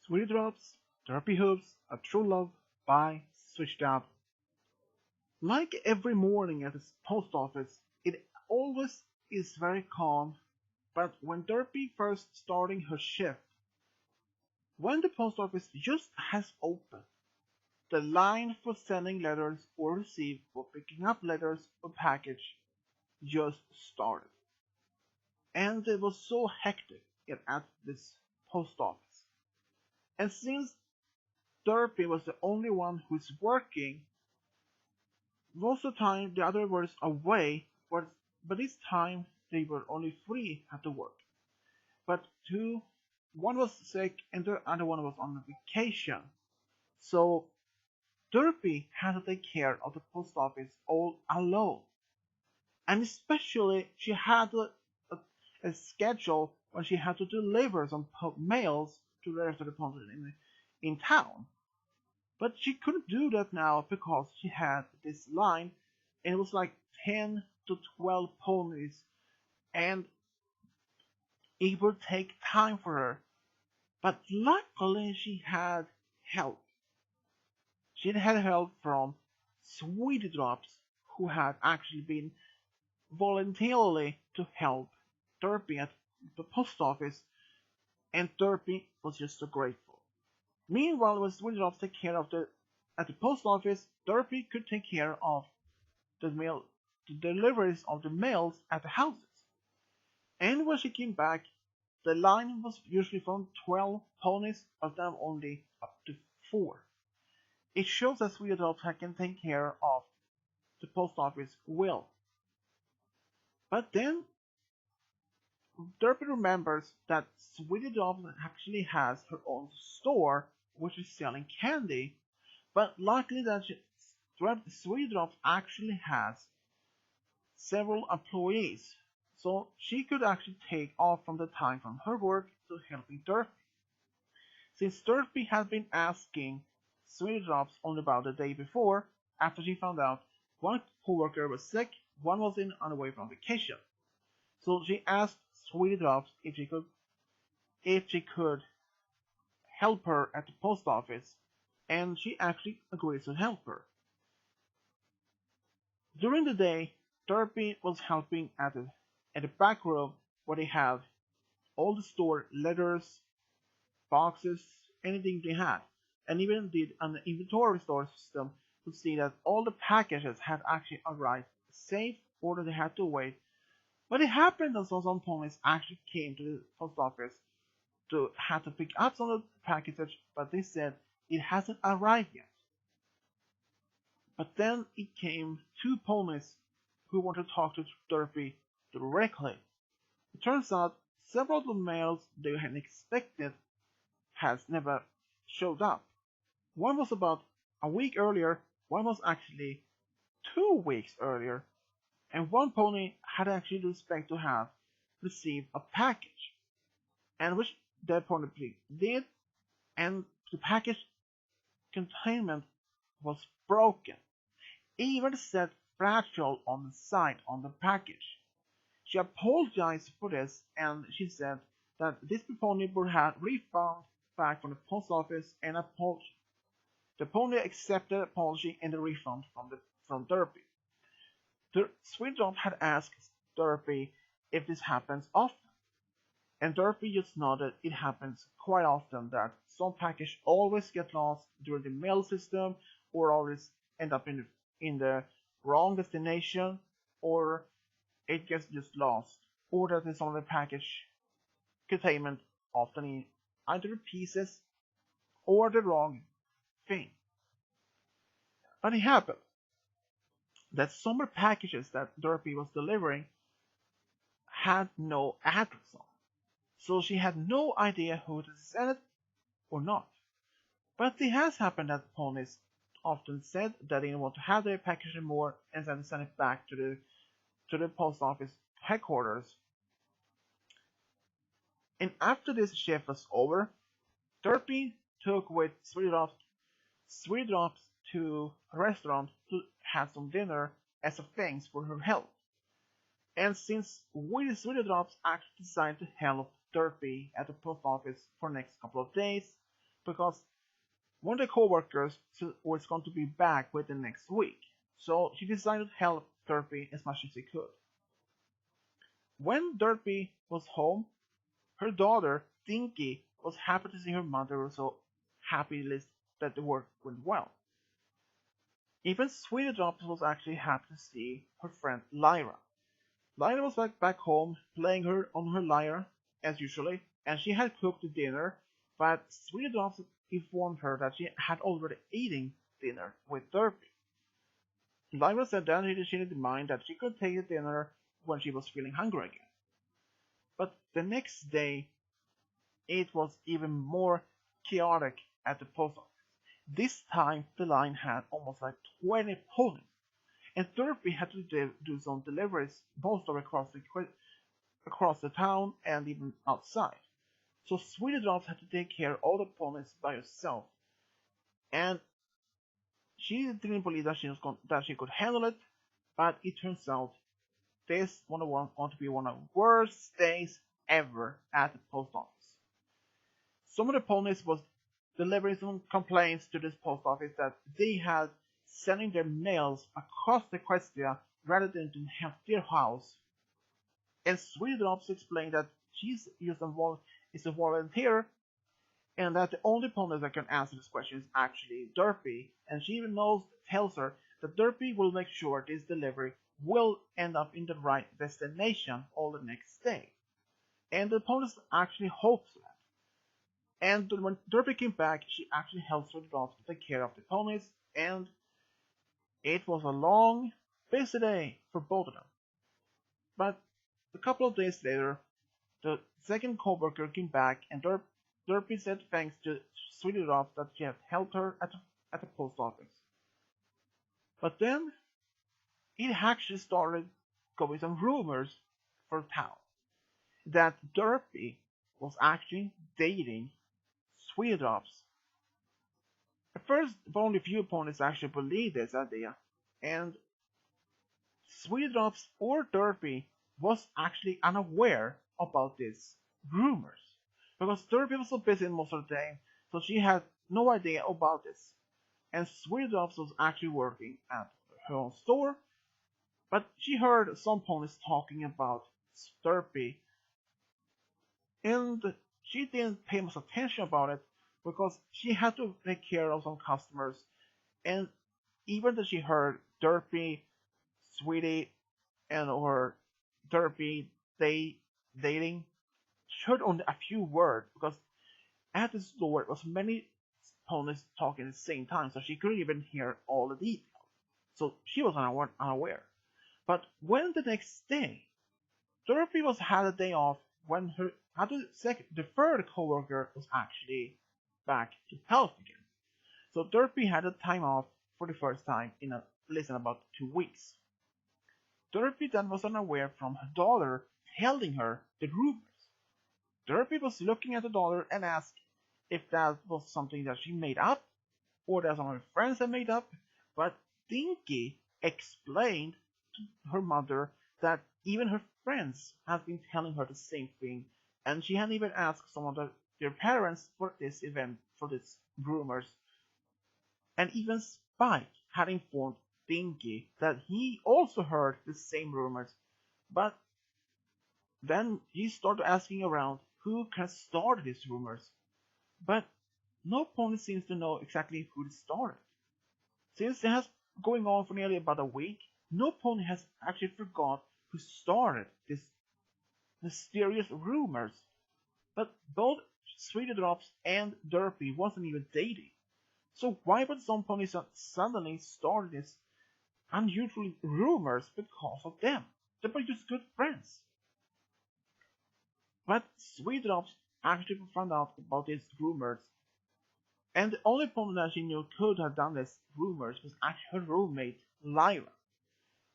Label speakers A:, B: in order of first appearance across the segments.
A: Sweetie Drops, Derpy Hooves, A True Love by Switched Out. Like every morning at the post office, it always is very calm, but when Derpy first starting her shift, when the post office just has opened, the line for sending letters or receive for picking up letters or package just started. And it was so hectic at this post office. And since Derpy was the only one who's working, most of the time the other was away, but this time they were only three at the work. But one was sick and the other one was on vacation. So Derpy had to take care of the post office all alone. And especially she had a schedule when she had to deliver some mails to the rest of the people in town. But she couldn't do that now because she had this line, and it was like 10 to 12 ponies, and it would take time for her. But luckily she had help. She had help from Sweetie Drops, who had actually been voluntarily to help Derpy at the post office, and Derpy was just so grateful. Meanwhile, when Sweetie Drops took care of at the post office, Derpy could take care of the deliveries of the mails at the houses. And when she came back, the line was usually from 12 ponies, but now only up to 4. It shows that Sweetie Drops can take care of the post office well. But then Derpy remembers that Sweetie Drops actually has her own store, which is selling candy, but luckily that Sweetie Drops actually has several employees, so she could actually take off from the time from her work to helping Derpy. Since Derpy had been asking Sweetie Drops only about the day before, after she found out one coworker was sick, one was on the way from vacation. So she asked Sweetie Drops if she could help her at the post office, and she actually agreed to help her. During the day, Derpy was helping at the back room where they have all the store letters, boxes, anything they had, and even did an inventory store system to see that all the packages had actually arrived safe or that they had to wait. But it happened that some ponies actually came to the post office to have to pick up some of the packages, but they said it hasn't arrived yet. But then it came 2 ponies who wanted to talk to Derpy directly. It turns out several of the mails they had expected has never showed up. One was about a week earlier, one was actually 2 weeks earlier, and one pony had actually the expect to have received a package, and which that pony did, and the package containment was broken. It even said fragile on the side on the package. She apologized for this, and she said that this pony would have refund back from the post office and apology. The pony accepted the apology and the refund from Derpy. The Sweetie Drops had asked Derpy if this happens often, and Derpy just nodded. It happens quite often that some package always get lost during the mail system, or always end up in the wrong destination, or it gets just lost, or that is on the package containment often in either pieces or the wrong thing. But it happened that some packages that Derpy was delivering had no address on, so she had no idea who to send it or not. But it has happened that ponies often said that they didn't want to have their package anymore and then send it back to the post office headquarters. And after this shift was over, Derpy took with Sweetie Drops to a restaurant to have some dinner as a thanks for her help. And since Sweetie Drops actually decided to help Derpy at the post office for the next couple of days, because one of the co-workers was going to be back within next week, so she decided to help Derpy as much as she could. When Derpy was home, her daughter, Dinky, was happy to see her mother was so happy that the work went well. Even Sweetie Drops was actually happy to see her friend Lyra. Lyra was back home playing her on her lyre as usually, and she had cooked the dinner, but Sweetie Drops informed her that she had already eaten dinner with Derpy. Lyra said that she didn't mind that she could take the dinner when she was feeling hungry again. But the next day, it was even more chaotic at the post office. This time, the line had almost like 20 ponies, and Derpy had to do some deliveries, most of across the town and even outside. So Sweetie Drops had to take care of all the ponies by herself, and she didn't believe that she could handle it. But it turns out this was going to be one of the worst days ever at the post office. Some of the ponies was delivering some complaints to this post office that they had sending their mails across the Equestria rather than to their house. And Sweetie Drops explained that she's is a volunteer and that the only pony that can answer this question is actually Derpy, and she even tells her that Derpy will make sure this delivery will end up in the right destination all the next day. And the ponies actually hopes that. And when Derpy came back, she actually helped Sweetie Drops to take care of the ponies, and it was a long, busy day for both of them. But a couple of days later, the second co-worker came back, and Derpy said thanks to Sweetie Drops that she had helped her at the post office. But then, it actually started going some rumors for town that Derpy was actually dating Sweetie Drops. At first, only few ponies actually believed this idea, and Sweetie Drops or Derpy was actually unaware about these rumors, because Derpy was so busy most of the day, so she had no idea about this. And Sweetie Drops was actually working at her own store, but she heard some ponies talking about Derpy, and she didn't pay much attention about it because she had to take care of some customers, and even though she heard Derpy, Sweetie, and or Derpy dating, she heard only a few words because at the store there was many ponies talking at the same time, so she couldn't even hear all the details. So she was unaware. But when the next day, Derpy had a day off when the third coworker was actually back to health again. So Derpy had a time off for the first time in at least about 2 weeks. Derpy then was unaware from her daughter telling her the rumors. Derpy was looking at the daughter and asked if that was something that she made up or that some of her friends had made up, but Dinky explained to her mother that even her friends had been telling her the same thing, and she had even asked some of their parents for this event, for these rumors. And even Spike had informed Dinky that he also heard the same rumors, but then he started asking around who can start these rumors. But no pony seems to know exactly who started. Since it has going on for nearly about a week, no pony has actually forgot who started this mysterious rumors. But both Sweetie Drops and Derpy wasn't even dating. So why would some ponies suddenly start these unusual rumors because of them? They were just good friends. But Sweetie Drops actually found out about these rumors, and the only pony that she knew could have done these rumors was actually her roommate, Lyra.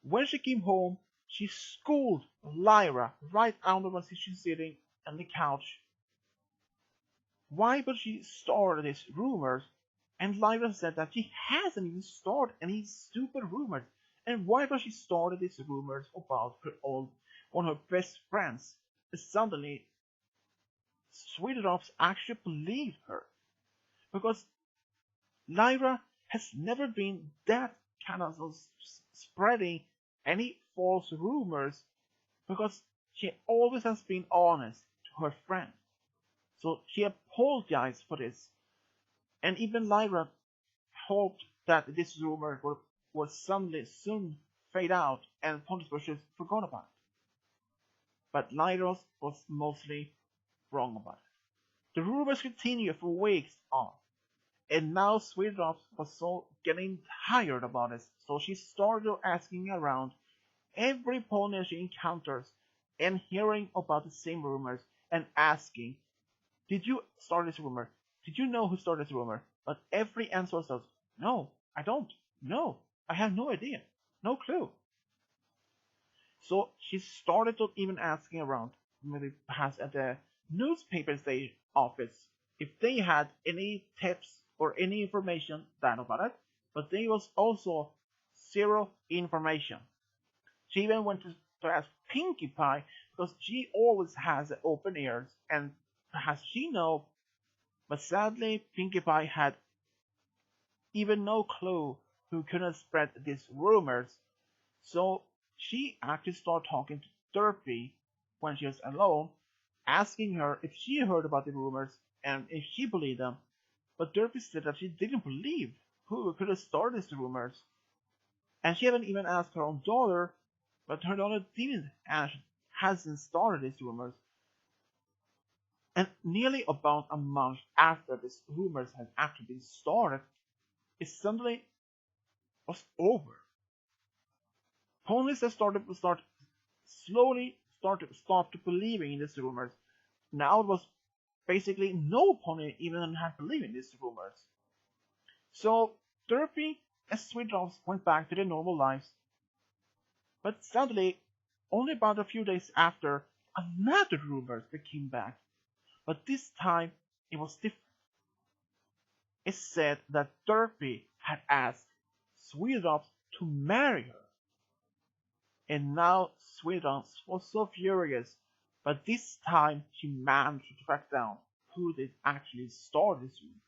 A: When she came home, she scolded Lyra right out when she's sitting on the couch. Why would she start these rumors? And Lyra said that she hasn't even started any stupid rumors. And why would she start these rumors about one of her best friends? And suddenly, Sweetie Drops actually believed her. because Lyra has never been that kind of spreading any false rumors, because she always has been honest to her friend. So she apologized for this, and even Lyra hoped that this rumor would suddenly soon fade out and Pontus was just forgot about it. But Lyra was mostly wrong about it. The rumors continued for weeks on, and now Sweetdrops was so getting tired about it, so she started asking around every pony she encounters and hearing about the same rumors and asking, "Did you start this rumor? Did you know who started this rumor?" But every answer was, "No, I don't. No, I have no idea. No clue." So she started to even asking around, maybe perhaps at the newspaper station office, if they had any tips or any information that about it, but there was also zero information. She even went to ask Pinkie Pie, because she always has open ears and perhaps she know, but sadly Pinkie Pie had even no clue who could have spread these rumors. So she actually started talking to Derpy when she was alone, asking her if she heard about the rumors and if she believed them. But Derpy said that she didn't believe who could have started these rumors. And she haven't even asked her own daughter, but her daughter didn't hasn't started these rumors. And nearly about a month after these rumors had actually been started, it suddenly was over. Ponies had started to slowly stopped believing in these rumors. Now it was basically no pony even had believed in these rumors. So Derpy and Sweetdrops went back to their normal lives. But suddenly, only about a few days after, another rumor came back. But this time it was different. It said that Derpy had asked Sweetdrops to marry her. And now Sweetdrops was so furious, but this time she managed to track down who did actually start these rumors.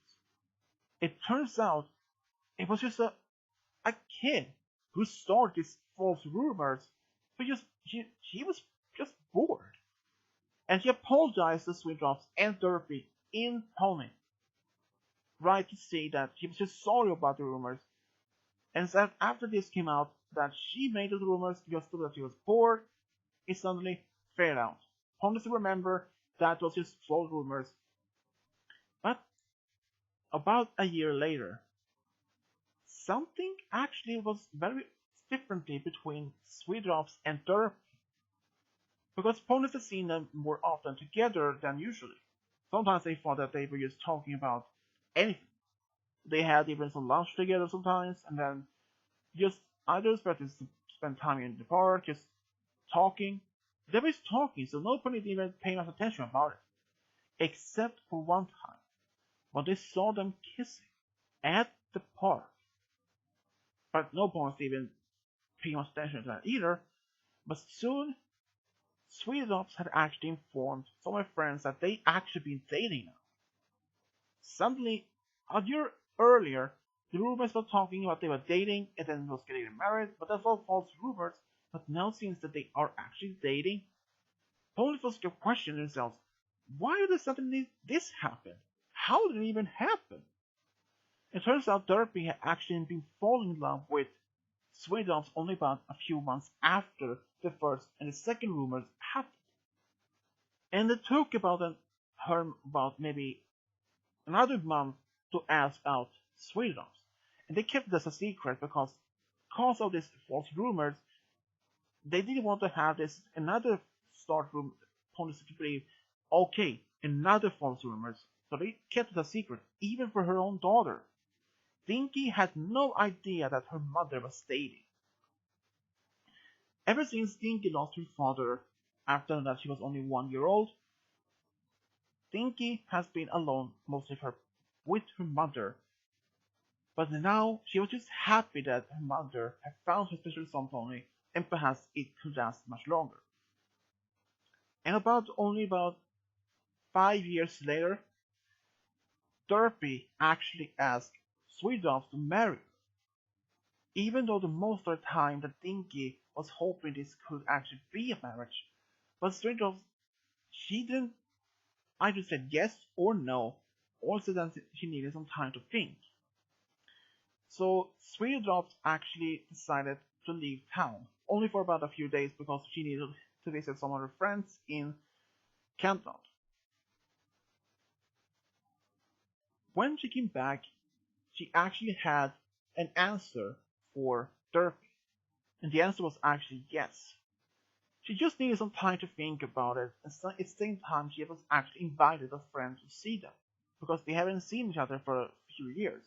A: It turns out it was just a kid who started these false rumors, but she was just bored. And she apologized to Sweetdrops and Derpy in Pony, right, to say that she was just sorry about the rumors, and said after this came out that she made the rumors just so that she was bored, it suddenly faded out. Pony to remember that was just false rumors. But about a year later, something actually was very differently between Sweetdrops and Derpy, because Ponies had seen them more often together than usually. Sometimes they thought that they were just talking about anything. They had even some lunch together sometimes, and then just either spend time in the park, just talking. They were just talking, so nobody even paid much attention about it. Except for one time, when they saw them kissing at the park. But no ponies even paid much attention to that either. But soon, Sweetdrops had actually informed some of my friends that they actually been dating now. Suddenly, a year earlier, the rumors were talking about they were dating and then was getting married, but that's all false rumors. But now it seems that they are actually dating. Ponies was questioning themselves, why did suddenly this happen? How did it even happen? It turns out Derpy had actually been falling in love with Sweetdrops only about a few months after the first and the second rumors happened. And it took her about maybe another month to ask out Sweetdrops. And they kept this a secret because of these false rumors, they didn't want to have this another start room ponies to believe, okay, another false rumors. So they kept it a secret, even for her own daughter. Dinky had no idea that her mother was dating. Ever since Dinky lost her father after that she was only 1 year old, Dinky has been alone mostly with her mother. But now she was just happy that her mother had found her special son pony, and perhaps it could last much longer. And only about 5 years later, Derpy actually asked Sweetdrops to marry her, even though the most of the time that Dinky was hoping this could actually be a marriage. But Sweetdrops, she didn't either said yes or no, or said that she needed some time to think. So Sweetdrops actually decided to leave town, only for about a few days because she needed to visit some of her friends in Canton. When she came back, she actually had an answer for Derpy, and the answer was actually yes. She just needed some time to think about it, and at the same time she was actually invited a friend to see them, because they haven't seen each other for a few years.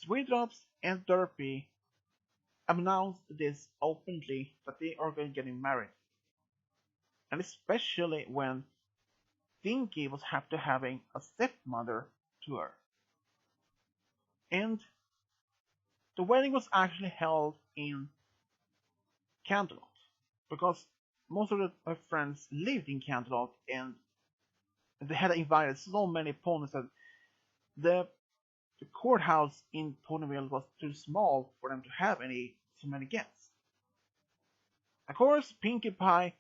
A: Sweetdrops and Derpy announced this openly that they are going to get married, and especially when Dinky was after having a stepmother to her. And the wedding was actually held in Canterlot, because most of her friends lived in Canterlot, and they had invited so many ponies that the, the courthouse in Ponyville was too small for them to have so many guests. Of course, Pinkie Pie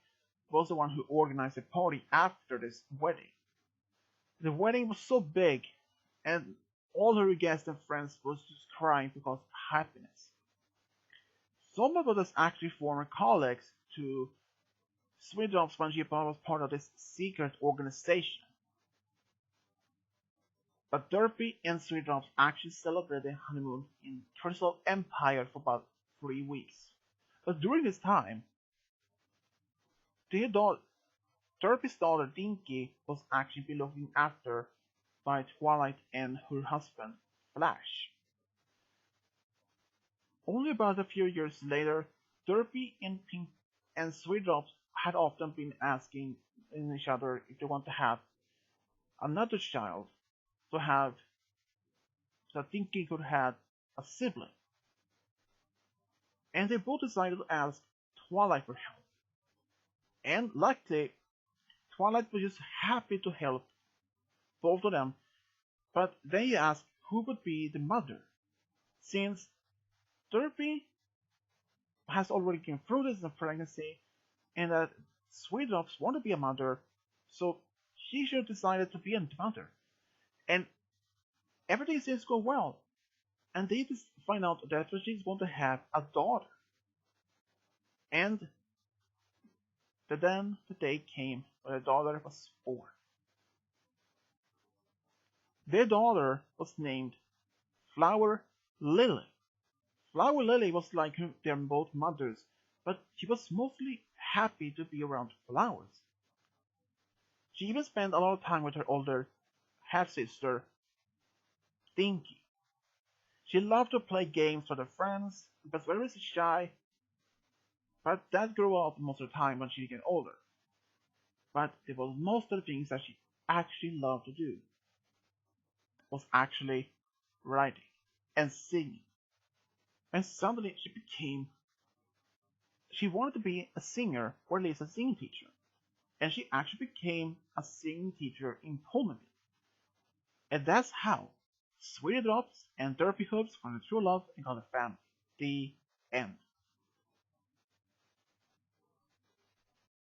A: was the one who organized the party after this wedding. The wedding was so big, and all her guests and friends was just crying because of happiness. Some of us actually former colleagues to Sweetdrops when she was part of this secret organization. But Derpy and Sweetdrops actually celebrated their honeymoon in Crystal Empire for about 3 weeks. But during this time, Derpy's daughter Dinky was actually being looked after by Twilight and her husband, Flash. Only about a few years later, Derpy and Pink and Sweetdrops had often been asking each other if they want to have another child to have so that Dinky could have a sibling. And they both decided to ask Twilight for help. And luckily, Twilight was just happy to help both of them, but they asked who would be the mother, since Derpy has already gone through this pregnancy, and that Sweetdrops want to be a mother, so she should have decided to be a mother. And everything seems to go well, and they just find out that she's going to have a daughter. And then the day came when the daughter was born. Their daughter was named Flower Lily. Flower Lily was like their both mothers, but she was mostly happy to be around flowers. She even spent a lot of time with her older half-sister, Dinky. She loved to play games with her friends, but was very shy, but that grew up most of the time when she became older. But it was most of the things that she actually loved to do was actually writing and singing. And suddenly she wanted to be a singer, or at least a singing teacher. And she actually became a singing teacher in Ponyville. And that's how Sweetdrops and Derpy Hooves found a true love and got a family. The end.